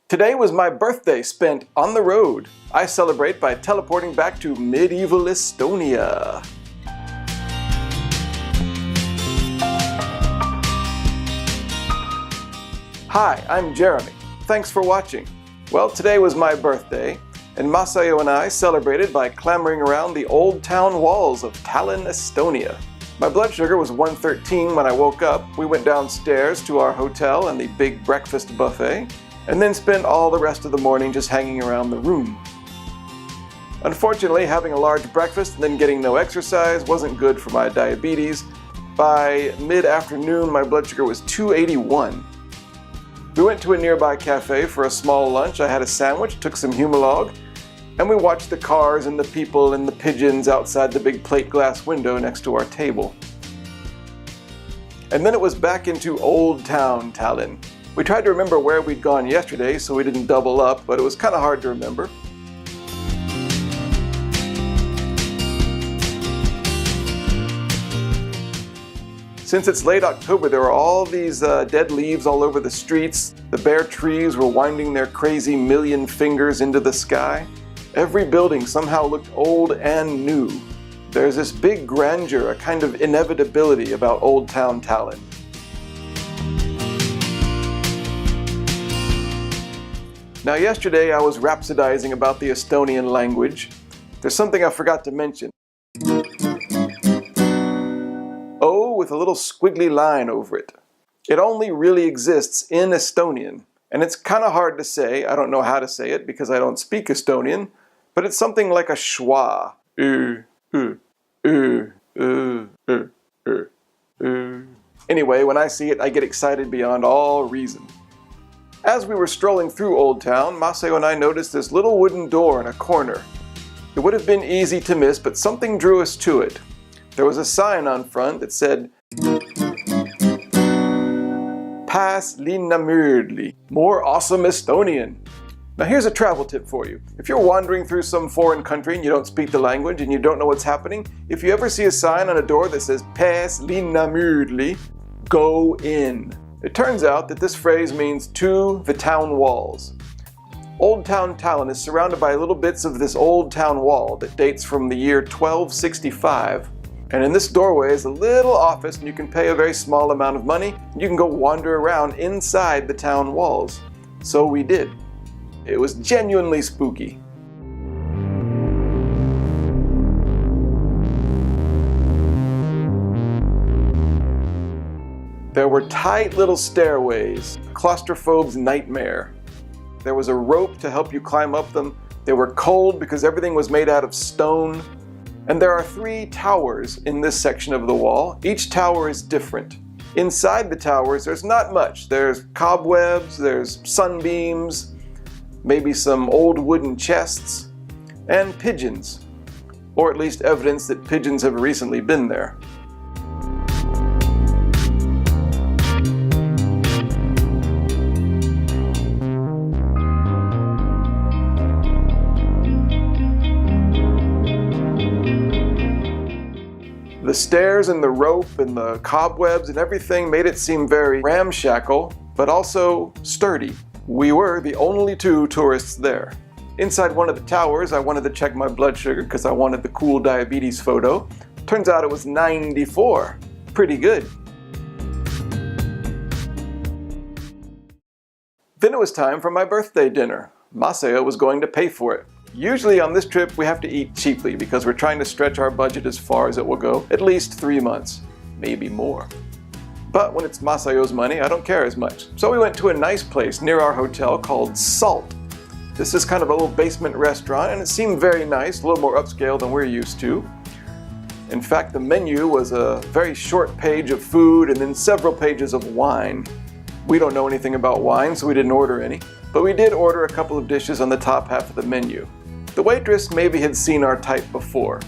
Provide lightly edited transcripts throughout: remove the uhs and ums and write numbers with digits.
Today was my birthday spent on the road. I celebrate by teleporting back to medieval Estonia. Hi, I'm Jeremy. Thanks for watching. Well, today was my birthday, and Masayo and I celebrated by clambering around the old town walls of Tallinn, Estonia. My blood sugar was 113 when I woke up. We went downstairs to our hotel and the big breakfast buffet, and then spent all the rest of the morning just hanging around the room. Unfortunately, having a large breakfast and then getting no exercise wasn't good for my diabetes. By mid-afternoon, my blood sugar was 281. We went to a nearby cafe for a small lunch. I had a sandwich, took some Humalog, and we watched the cars and the people and the pigeons outside the big plate glass window next to our table. And then it was back into Old Town Tallinn. We tried to remember where we'd gone yesterday so we didn't double up, but it was kind of hard to remember. Since it's late October, there were all these dead leaves all over the streets. The bare trees were winding their crazy million fingers into the sky. Every building somehow looked old and new. There's this big grandeur, a kind of inevitability about Old Town Tallinn. Now yesterday I was rhapsodizing about the Estonian language. There's something I forgot to mention. O with a little squiggly line over it. It only really exists in Estonian, and it's kind of hard to say. I don't know how to say it because I don't speak Estonian, but it's something like a schwa. Anyway, when I see it, I get excited beyond all reason. As we were strolling through Old Town, Masayo and I noticed this little wooden door in a corner. It would have been easy to miss, but something drew us to it. There was a sign on front that said, Pass linna möödli, more awesome Estonian. Now here's a travel tip for you. If you're wandering through some foreign country and you don't speak the language and you don't know what's happening, if you ever see a sign on a door that says Pass linna möödli, go in. It turns out that this phrase means to the town walls. Old Town Tallinn is surrounded by little bits of this old town wall that dates from the year 1265. And in this doorway is a little office, and you can pay a very small amount of money, and you can go wander around inside the town walls. So we did. It was genuinely spooky. There were tight little stairways, a claustrophobe's nightmare. There was a rope to help you climb up them. They were cold because everything was made out of stone. And there are 3 towers in this section of the wall. Each tower is different. Inside the towers, there's not much. There's cobwebs, there's sunbeams, maybe some old wooden chests, and pigeons. Or at least evidence that pigeons have recently been there. The stairs and the rope and the cobwebs and everything made it seem very ramshackle, but also sturdy. We were the only 2 tourists there. Inside one of the towers, I wanted to check my blood sugar because I wanted the cool diabetes photo. Turns out it was 94. Pretty good. Then it was time for my birthday dinner. Masayo was going to pay for it. Usually on this trip we have to eat cheaply because we're trying to stretch our budget as far as it will go, at least 3 months, maybe more. But when it's Masayo's money, I don't care as much. So we went to a nice place near our hotel called Salt. This is kind of a little basement restaurant, and it seemed very nice, a little more upscale than we're used to. In fact, the menu was a very short page of food and then several pages of wine. We don't know anything about wine, so we didn't order any, but we did order a couple of dishes on the top half of the menu. The waitress maybe had seen our type before.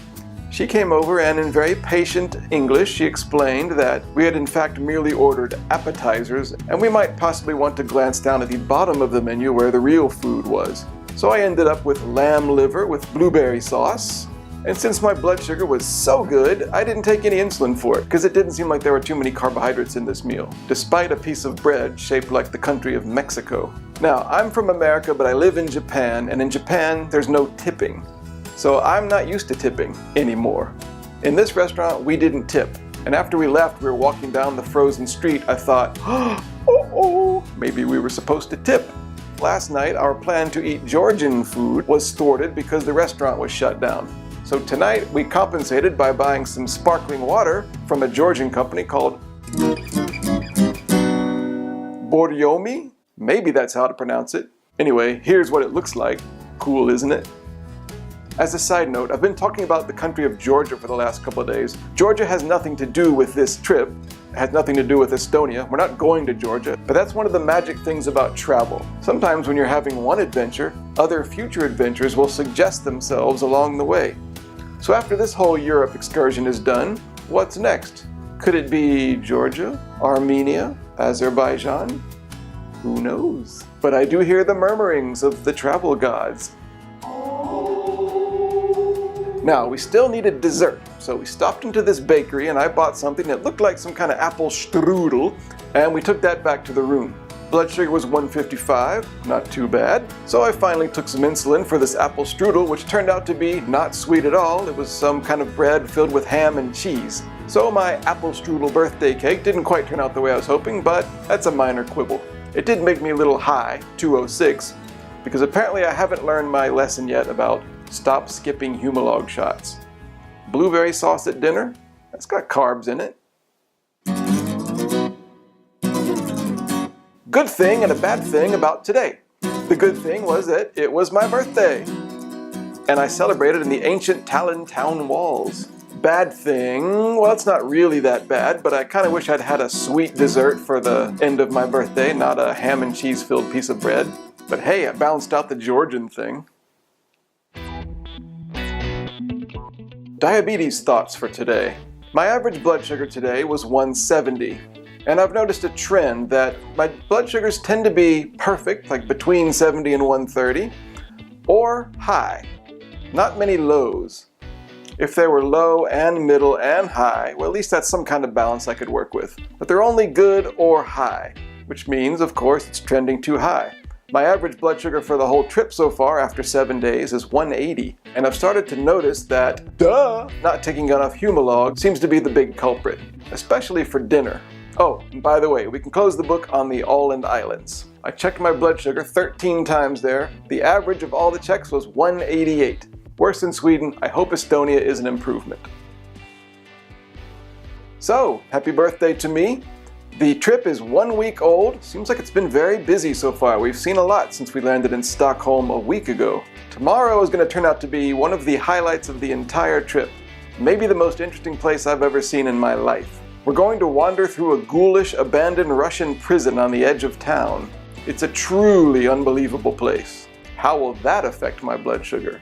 She came over and in very patient English she explained that we had in fact merely ordered appetizers and we might possibly want to glance down at the bottom of the menu where the real food was. So I ended up with lamb liver with blueberry sauce, And since my blood sugar was so good, I didn't take any insulin for it because it didn't seem like there were too many carbohydrates in this meal, despite a piece of bread shaped like the country of Mexico. Now, I'm from America, but I live in Japan, and in Japan, there's no tipping. So I'm not used to tipping anymore. In this restaurant, we didn't tip. And after we left, we were walking down the frozen street, I thought, oh, maybe we were supposed to tip. Last night, our plan to eat Georgian food was thwarted because the restaurant was shut down. So tonight, we compensated by buying some sparkling water from a Georgian company called Boryomi? Maybe that's how to pronounce it. Anyway, here's what it looks like. Cool, isn't it? As a side note, I've been talking about the country of Georgia for the last couple of days. Georgia has nothing to do with this trip. It has nothing to do with Estonia. We're not going to Georgia, but that's one of the magic things about travel. Sometimes when you're having one adventure, other future adventures will suggest themselves along the way. So after this whole Europe excursion is done, what's next? Could it be Georgia, Armenia, Azerbaijan? Who knows? But I do hear the murmurings of the travel gods. Now, we still needed dessert, so we stopped into this bakery and I bought something that looked like some kind of apple strudel, and we took that back to the room. Blood sugar was 155, not too bad. So I finally took some insulin for this apple strudel, which turned out to be not sweet at all. It was some kind of bread filled with ham and cheese. So my apple strudel birthday cake didn't quite turn out the way I was hoping, but that's a minor quibble. It did make me a little high, 206, because apparently I haven't learned my lesson yet about stop skipping Humalog shots. Blueberry sauce at dinner? That's got carbs in it. Good thing and a bad thing about today. The good thing was that it was my birthday, and I celebrated in the ancient Tallinn town walls. Bad thing, well, it's not really that bad, but I kind of wish I'd had a sweet dessert for the end of my birthday, not a ham and cheese filled piece of bread. But hey, I balanced out the Georgian thing. Diabetes thoughts for today. My average blood sugar today was 170. And I've noticed a trend that my blood sugars tend to be perfect, like between 70 and 130, or high. Not many lows. If they were low and middle and high, well, at least that's some kind of balance I could work with. But they're only good or high, which means, of course, it's trending too high. My average blood sugar for the whole trip so far after 7 days is 180, and I've started to notice that, not taking enough Humalog seems to be the big culprit, especially for dinner. Oh, and by the way, we can close the book on the Åland Islands. I checked my blood sugar 13 times there. The average of all the checks was 188. Worse than Sweden. I hope Estonia is an improvement. So, happy birthday to me. The trip is 1 week old. Seems like it's been very busy so far. We've seen a lot since we landed in Stockholm a week ago. Tomorrow is going to turn out to be one of the highlights of the entire trip. Maybe the most interesting place I've ever seen in my life. We're going to wander through a ghoulish, abandoned Russian prison on the edge of town. It's a truly unbelievable place. How will that affect my blood sugar?